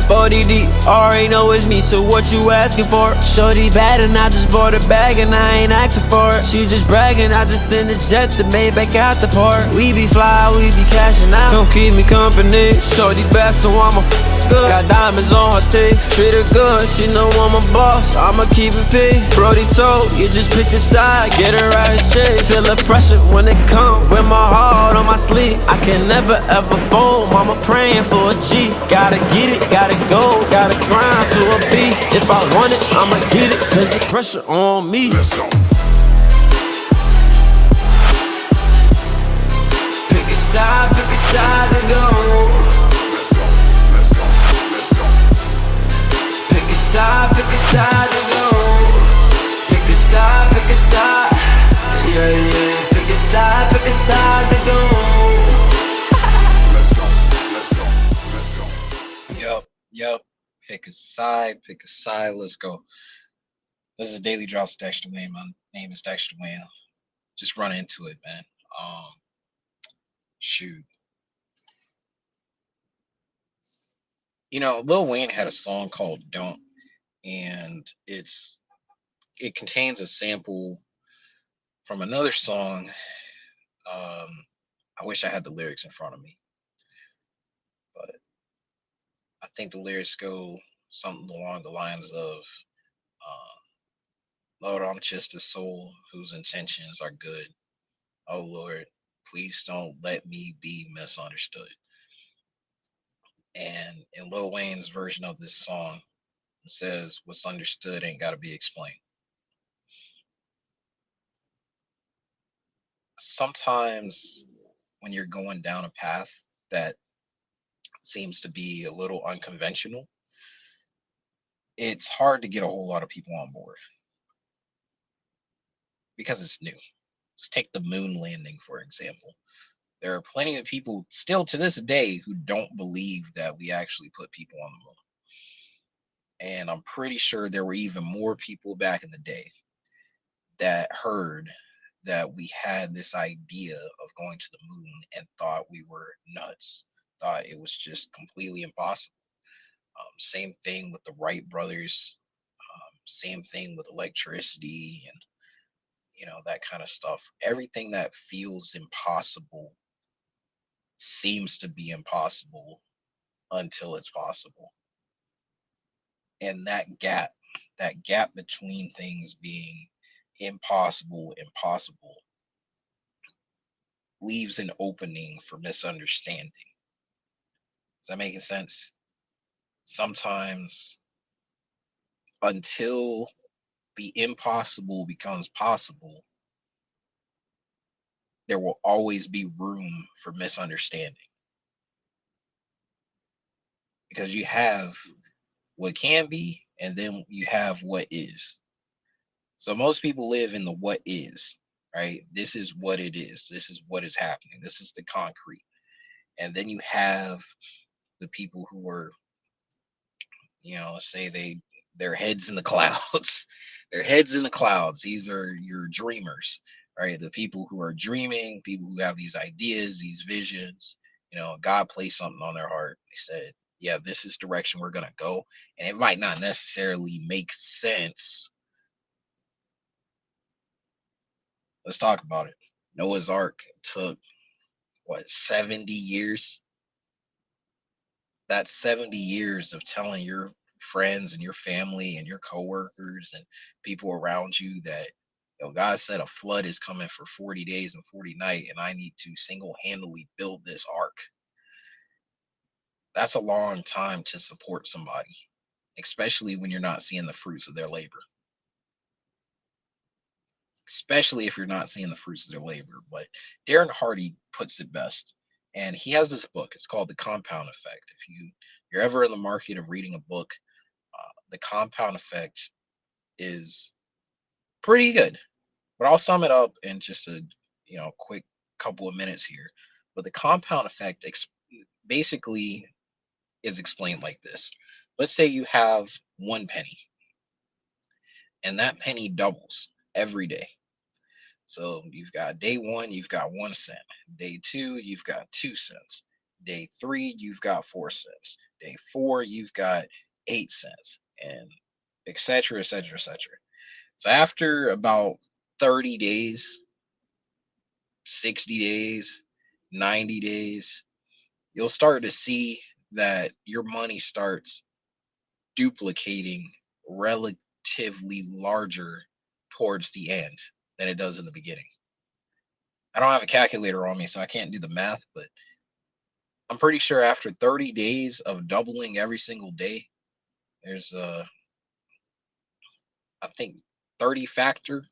40 deep, already know it's me, so what you asking for? Shorty bad and I just bought a bag and I ain't asking for it. She just bragging, I just send a jet to Maybach out the port. We be fly, we be cashing out, come keep me company. Shorty bad, so I'm a good. Got diamonds on her teeth, treat her good, she know I'm a boss, I'ma keep it P. Brody told, you just pick the side, get her out his shade. Feel the pressure when it come, with my heart on my sleeve. I can never ever fold, mama praying for a G. Gotta get it, gotta go, gotta grind to a B. If I want it, I'ma get it, cause the pressure on me. Let's go. Pick a side to go. Let's go. Let's go. Let's go. Pick a side to go. Pick a side, yeah, yeah. Pick a side to go. Let's go. Let's go. Let's go. Yup. Pick a side, let's go. This is Daily Drops with Dexter Dewayne. My name is Dexter Dewayne. Just run into it, man. Shoot. You know, Lil Wayne had a song called Don't, and it contains a sample from another song. I wish I had the lyrics in front of me, but I think the lyrics go something along the lines of, Lord, I'm just a soul whose intentions are good. Oh Lord, please don't let me be misunderstood. And in Lil Wayne's version of this song, it says, what's understood ain't got to be explained. Sometimes when you're going down a path that seems to be a little unconventional, it's hard to get a whole lot of people on board because it's new. Let's take the moon landing, for example. There are plenty of people still to this day who don't believe that we actually put people on the moon. And I'm pretty sure there were even more people back in the day that heard that we had this idea of going to the moon and thought we were nuts, thought it was just completely impossible. Same thing with the Wright brothers, same thing with electricity and that kind of stuff. Everything that feels impossible seems to be impossible until it's possible. And that gap between things being impossible, leaves an opening for misunderstanding. Is that making sense? Sometimes until the impossible becomes possible, there will always be room for misunderstanding. Because you have what can be, and then you have what is. So most people live in the what is, right? This is what it is. This is what is happening. This is the concrete. And then you have the people who are, say their heads in the clouds. Their heads in the clouds. These are your dreamers, right? The people who are dreaming, people who have these ideas, these visions. God placed something on their heart. They said, yeah, this is direction we're gonna go. And it might not necessarily make sense. Let's talk about it. Noah's Ark took 70 years? That's 70 years of telling your friends and your family and your coworkers and people around you that God said a flood is coming for 40 days and 40 nights, and I need to single-handedly build this ark. That's a long time to support somebody, especially when you're not seeing the fruits of their labor. Especially if you're not seeing the fruits of their labor. But Darren Hardy puts it best. And he has this book. It's called The Compound Effect. If you're ever in the market of reading a book, The Compound Effect is pretty good. But I'll sum it up in just a quick couple of minutes here. But the compound effect basically is explained like this. Let's say you have 1 penny, and that penny doubles every day. So you've got day 1, you've got 1 cent. Day 2, you've got 2 cents. Day 3, you've got 4 cents. Day 4, you've got 8 cents, and et cetera, et cetera, et cetera. So after about 30 days, 60 days, 90 days, you'll start to see that your money starts duplicating relatively larger towards the end than it does in the beginning. I don't have a calculator on me, so I can't do the math, but I'm pretty sure after 30 days of doubling every single day, there's I think 30 factor.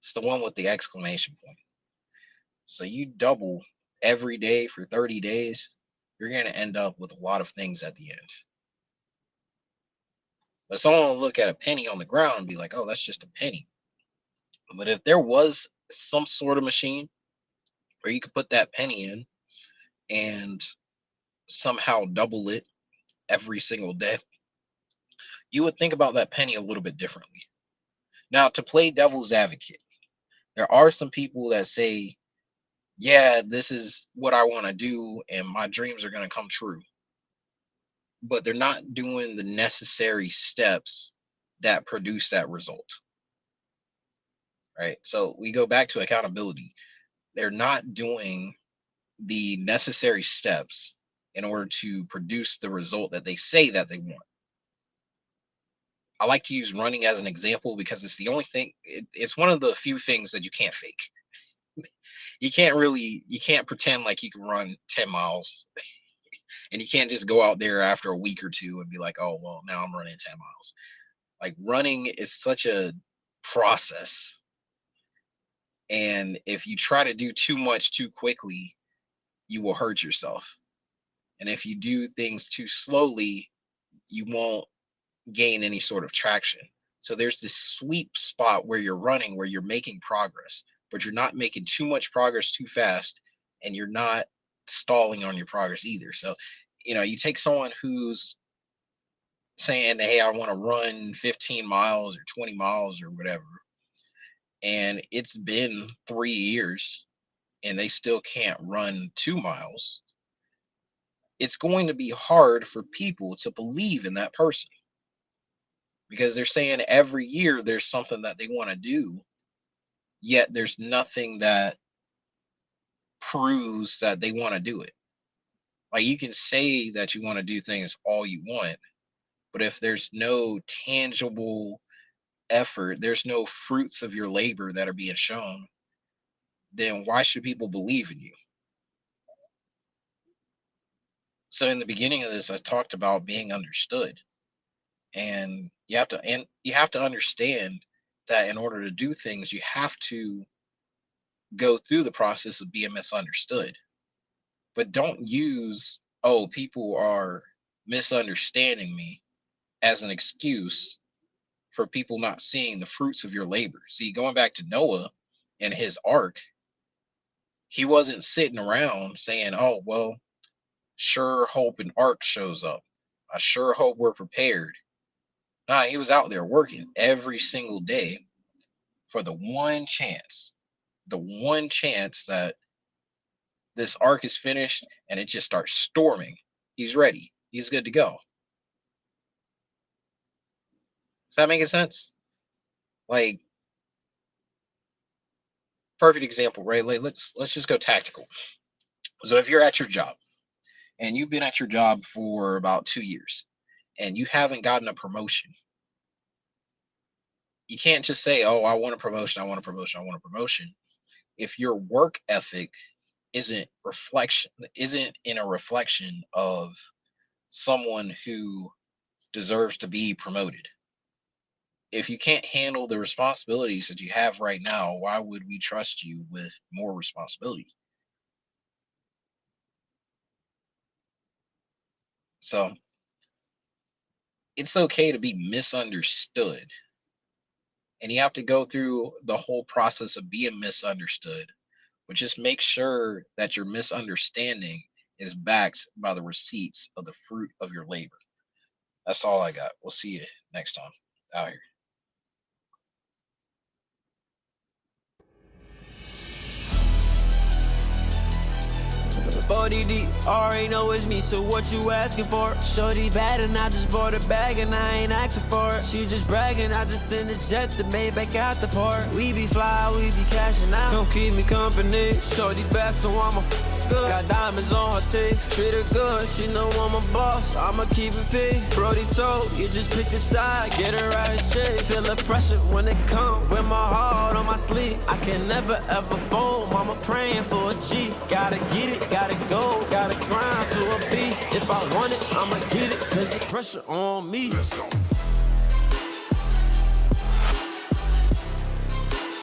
It's the one with the exclamation point. So you double every day for 30 days, you're going to end up with a lot of things at the end. But someone will look at a penny on the ground and be like, oh, that's just a penny. But if there was some sort of machine where you could put that penny in and somehow double it every single day, you would think about that penny a little bit differently. Now, to play devil's advocate, there are some people that say, yeah, this is what I want to do and my dreams are going to come true. But they're not doing the necessary steps that produce that result. Right? So we go back to accountability. They're not doing the necessary steps in order to produce the result that they say that they want. I like to use running as an example because it's the only thing, it's one of the few things that you can't fake. You can't pretend like you can run 10 miles and you can't just go out there after a week or two and be like, oh, well, now I'm running 10 miles. Like running is such a process. And if you try to do too much too quickly, you will hurt yourself. And if you do things too slowly, you won't gain any sort of traction. So there's this sweet spot where you're running, where you're making progress, but you're not making too much progress too fast, and you're not stalling on your progress either. So, you take someone who's saying, hey, I want to run 15 miles or 20 miles or whatever, and it's been 3 years and they still can't run 2 miles. It's going to be hard for people to believe in that person because they're saying every year there's something that they want to do, yet there's nothing that proves that they want to do it. Like you can say that you want to do things all you want, but if there's no tangible effort, there's no fruits of your labor that are being shown, then why should people believe in you? So in the beginning of this, I talked about being understood. And you have to understand that in order to do things, you have to go through the process of being misunderstood. But don't use, oh, people are misunderstanding me as an excuse for people not seeing the fruits of your labor. See, going back to Noah and his ark, he wasn't sitting around saying, oh, well, sure hope an ark shows up. I sure hope we're prepared. Nah, he was out there working every single day for the one chance that this arc is finished and it just starts storming. He's ready. He's good to go. Is that making sense? Like, perfect example, right? Like, let's just go tactical. So if you're at your job and you've been at your job for about 2 years and you haven't gotten a promotion, you can't just say, oh, I want a promotion, I want a promotion, I want a promotion. If your work ethic isn't in a reflection of someone who deserves to be promoted. If you can't handle the responsibilities that you have right now, why would we trust you with more responsibility? So it's okay to be misunderstood. And you have to go through the whole process of being misunderstood, but just make sure that your misunderstanding is backed by the receipts of the fruit of your labor. That's all I got. We'll see you next time out here. 40 deep, already know it's me, so what you asking for? Shorty bad and I just bought a bag and I ain't asking for it. She just bragging, I just send a jet to Maybach out the port. We be fly, we be cashing out. Come keep me company. Shorty bad, so I'm a good. Got diamonds on her teeth. Treat her good, she know I'm a boss. I'ma keep it P. Brody told you just pick a side, get her out his chase. Feel the pressure when it come. With my heart on my sleeve, I can never ever fold. Mama praying for a G. Gotta get it, gotta go, gotta grind to a B. If I want it, I'ma get it, cause the pressure on me. Let's go.